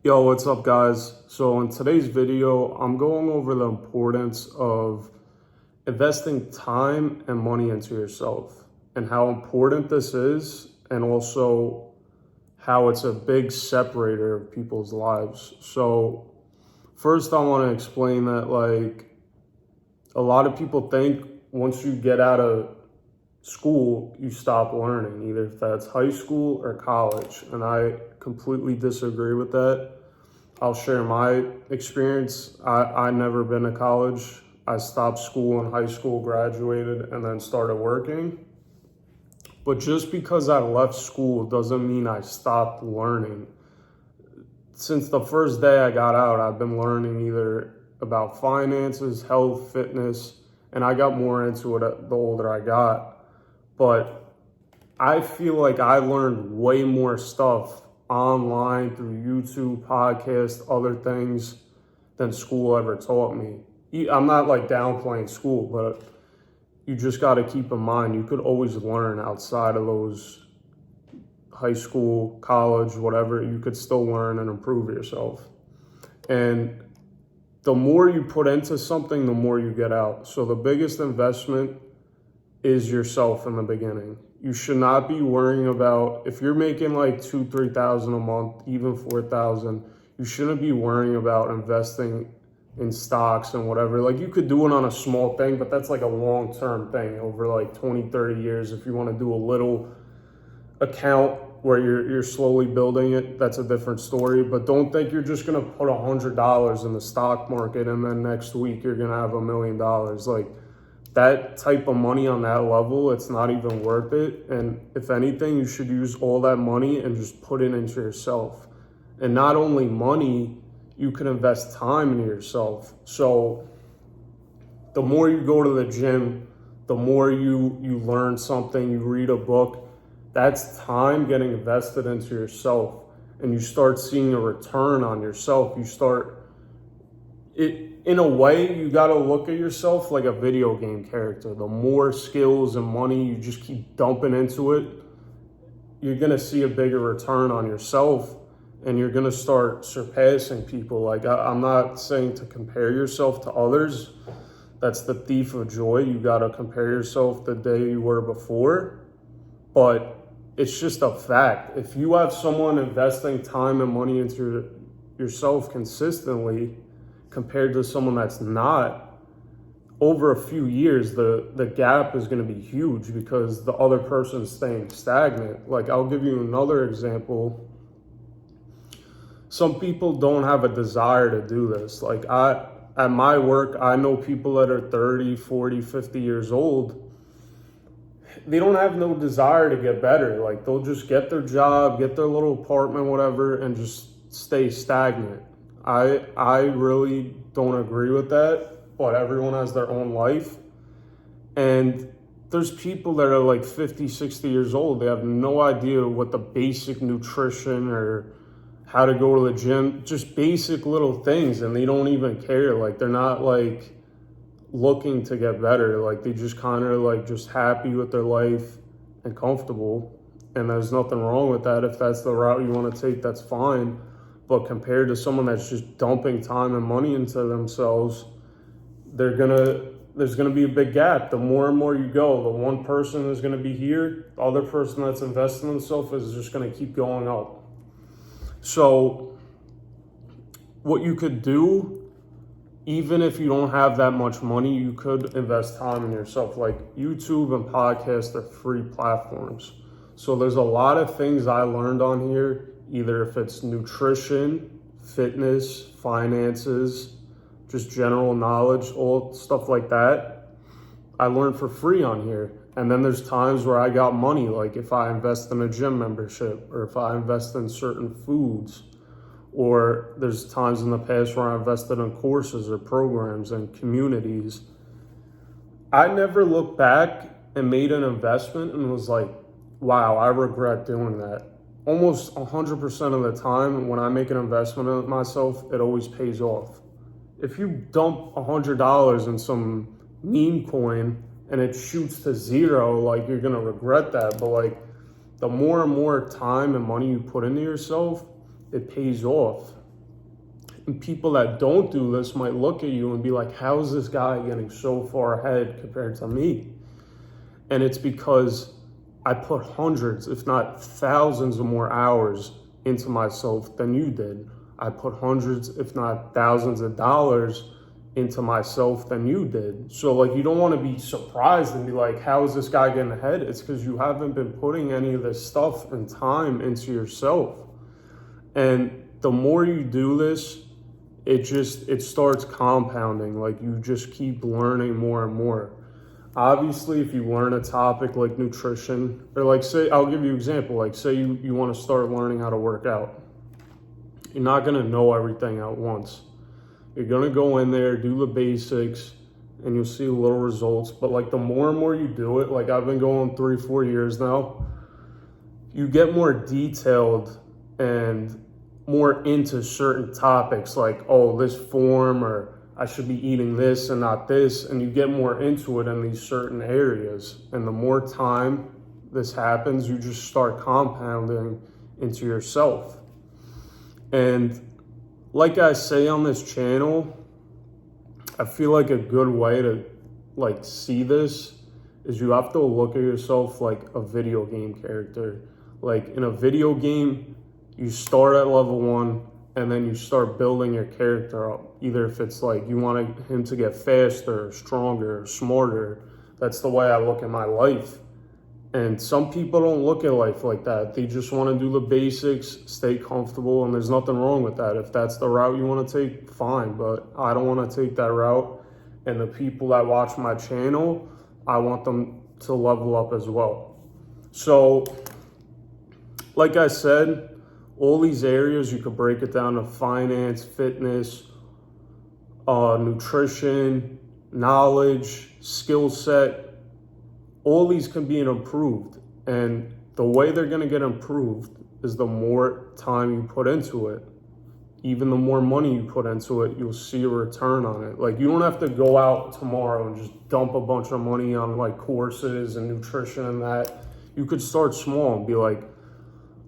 Yo, what's up, guys? So, in today's video, I'm going over the importance of investing time and money into yourself and how important this is, and also how it's a big separator of people's lives. So, first, I want to explain that, a lot of people think once you get out of school, you stop learning, either if that's high school or college. And I completely disagree with that. I'll share my experience. I never been to college. I stopped school in high school, graduated, and then started working. But just because I left school doesn't mean I stopped learning. Since the first day I got out, I've been learning either about finances, health, fitness, and I got more into it the older I got. But I feel like I learned way more stuff online through YouTube, podcasts, other things than school ever taught me. I'm not like downplaying school, but you just got to keep in mind you could always learn outside of those high school, college, whatever. You could still learn and improve yourself. And the more you put into something, the more you get out. So the biggest investment is yourself in the beginning. You should not be worrying about if you're making like 2,000-3,000 a month, even 4,000. You shouldn't be worrying about investing in stocks and whatever. Like, you could do it on a small thing, but that's like a long-term thing over like 20-30 years. If you want to do a little account where you're slowly building it, that's a different story. But don't think you're just going to put $100 in the stock market and then next week you're going to have $1 million. Like, that type of money on that level, it's not even worth it. And if anything, you should use all that money and just put it into yourself. And not only money, you can invest time into yourself. So the more you go to the gym, the more you learn something, you read a book, that's time getting invested into yourself. And you start seeing a return on yourself. In a way, you got to look at yourself like a video game character. The more skills and money you just keep dumping into it, you're going to see a bigger return on yourself, and you're going to start surpassing people. Like, I'm not saying to compare yourself to others. That's the thief of joy. You got to compare yourself the day you were before. But it's just a fact. If you have someone investing time and money into yourself consistently, compared to someone that's not, over a few years, the gap is going to be huge because the other person's staying stagnant. Like, I'll give you another example. Some people don't have a desire to do this. Like, at my work, I know people that are 30, 40, 50 years old. They don't have no desire to get better. Like, they'll just get their job, get their little apartment, whatever, and just stay stagnant. I really don't agree with that, but everyone has their own life. And there's people that are like 50, 60 years old. They have no idea what the basic nutrition or how to go to the gym, just basic little things, and they don't even care. Like, they're not like looking to get better. Like, they just kind of like just happy with their life and comfortable. And there's nothing wrong with that. If that's the route you want to take, that's fine. But compared to someone that's just dumping time and money into themselves, there's gonna be a big gap. The more and more you go, the one person is gonna be here, the other person that's investing in themselves is just gonna keep going up. So what you could do, even if you don't have that much money, you could invest time in yourself. Like, YouTube and podcasts are free platforms. So there's a lot of things I learned on here, either if it's nutrition, fitness, finances, just general knowledge, all stuff like that. I learned for free on here. And then there's times where I got money, like if I invest in a gym membership or if I invest in certain foods, or there's times in the past where I invested in courses or programs and communities. I never looked back and made an investment and was like, wow, I regret doing that. Almost 100% of the time when I make an investment in myself, it always pays off. If you dump $100 in some meme coin and it shoots to zero, like, you're gonna regret that. But the more and more time and money you put into yourself, it pays off. And people that don't do this might look at you and be like, how is this guy getting so far ahead compared to me? And it's because I put hundreds, if not thousands of more hours into myself than you did. I put hundreds, if not thousands of dollars into myself than you did. So like, you don't want to be surprised and be like, how is this guy getting ahead? It's because you haven't been putting any of this stuff and time into yourself. And the more you do this, it starts compounding. Like, you just keep learning more and more. Obviously, if you learn a topic like nutrition, or like, say, I'll give you an example, like say you want to start learning how to work out. You're not going to know everything at once. You're going to go in there, do the basics, and you'll see little results. But like, the more and more you do it, like I've been going 3-4 years now, you get more detailed and more into certain topics, like, oh, this form, or I should be eating this and not this, and you get more into it in these certain areas. And the more time this happens, you just start compounding into yourself. And like I say on this channel, I feel like a good way to like see this is you have to look at yourself like a video game character. Like in a video game, you start at level 1 and then you start building your character up. Either if it's like you want him to get faster, stronger, smarter. That's the way I look at my life. And some people don't look at life like that. They just want to do the basics, stay comfortable, and there's nothing wrong with that. If that's the route you want to take, fine, but I don't want to take that route. And the people that watch my channel, I want them to level up as well. So, like I said, all these areas, you could break it down to finance, fitness, nutrition, knowledge, skill set. All these can be improved. And the way they're going to get improved is the more time you put into it. Even the more money you put into it, you'll see a return on it. Like, you don't have to go out tomorrow and just dump a bunch of money on like courses and nutrition and that. You could start small and be like,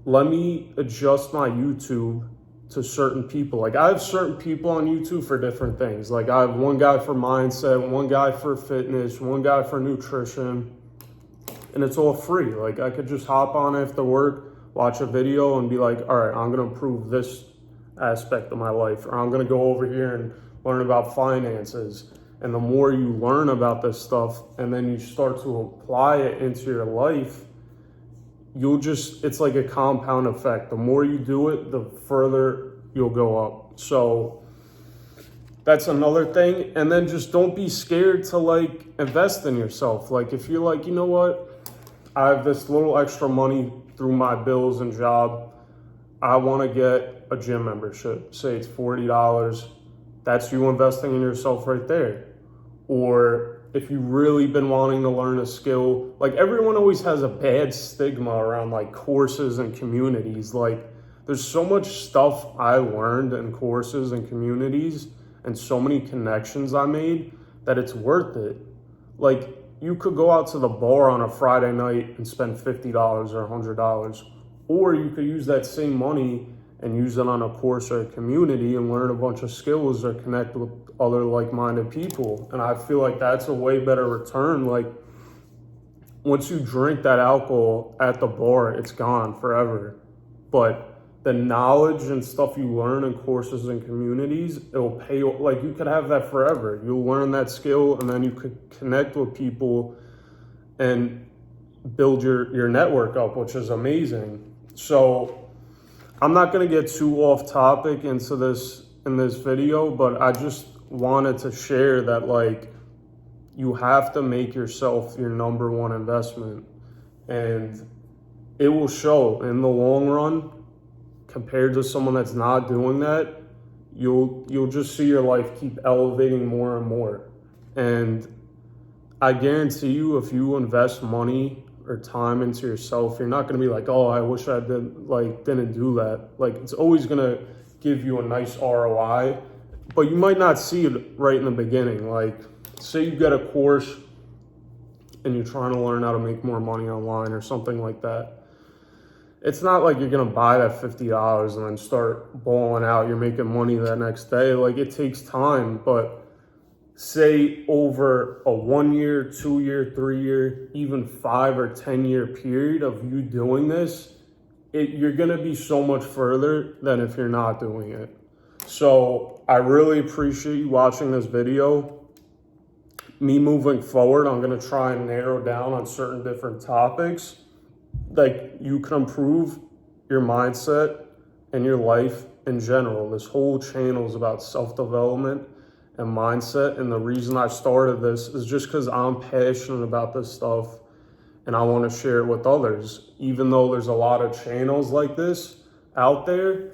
let me adjust my YouTube to certain people. Like, I have certain people on YouTube for different things. Like, I have one guy for mindset, one guy for fitness, one guy for nutrition, and it's all free. Like, I could just hop on after work, watch a video and be like, all right, I'm going to improve this aspect of my life, or I'm going to go over here and learn about finances. And the more you learn about this stuff and then you start to apply it into your life, it's like a compound effect. The more you do it, the further you'll go up. So that's another thing. And then just don't be scared to like invest in yourself. Like, if you're like, you know what, I have this little extra money through my bills and job, I want to get a gym membership. Say it's $40. That's you investing in yourself right there. Or if you've really been wanting to learn a skill, like, everyone always has a bad stigma around like courses and communities. Like, there's so much stuff I learned in courses and communities and so many connections I made that it's worth it. Like, you could go out to the bar on a Friday night and spend $50 or $100, or you could use that same money and use it on a course or a community and learn a bunch of skills or connect with other like-minded people. And I feel like that's a way better return. Like, once you drink that alcohol at the bar, it's gone forever. But the knowledge and stuff you learn in courses and communities, it'll pay. Like, you could have that forever. You'll learn that skill and then you could connect with people and build your network up, which is amazing. So I'm not going to get too off topic into this in this video, but I just wanted to share that, like, you have to make yourself your number one investment, and it will show in the long run. Compared to someone that's not doing that, you'll just see your life keep elevating more and more. And I guarantee you, if you invest money or time into yourself, you're not going to be like, oh, I wish I didn't do that. Like, it's always going to give you a nice ROI, but you might not see it right in the beginning. Like, say you get a course and you're trying to learn how to make more money online or something like that, it's not like you're going to buy that $50 and then start balling out. You're making money the next day. Like, it takes time, but say over a 1 year, 2 year, 3 year, even 5 or 10 year period of you doing this, you're going to be so much further than if you're not doing it. So I really appreciate you watching this video. Me moving forward, I'm going to try and narrow down on certain different topics that you can improve your mindset and your life in general. This whole channel is about self-development and mindset. And the reason I started this is just because I'm passionate about this stuff and I want to share it with others. Even though there's a lot of channels like this out there,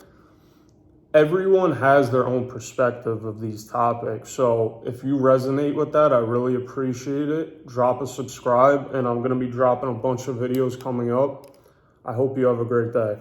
everyone has their own perspective of these topics. So if you resonate with that, I really appreciate it. Drop a subscribe, and I'm going to be dropping a bunch of videos coming up. I hope you have a great day.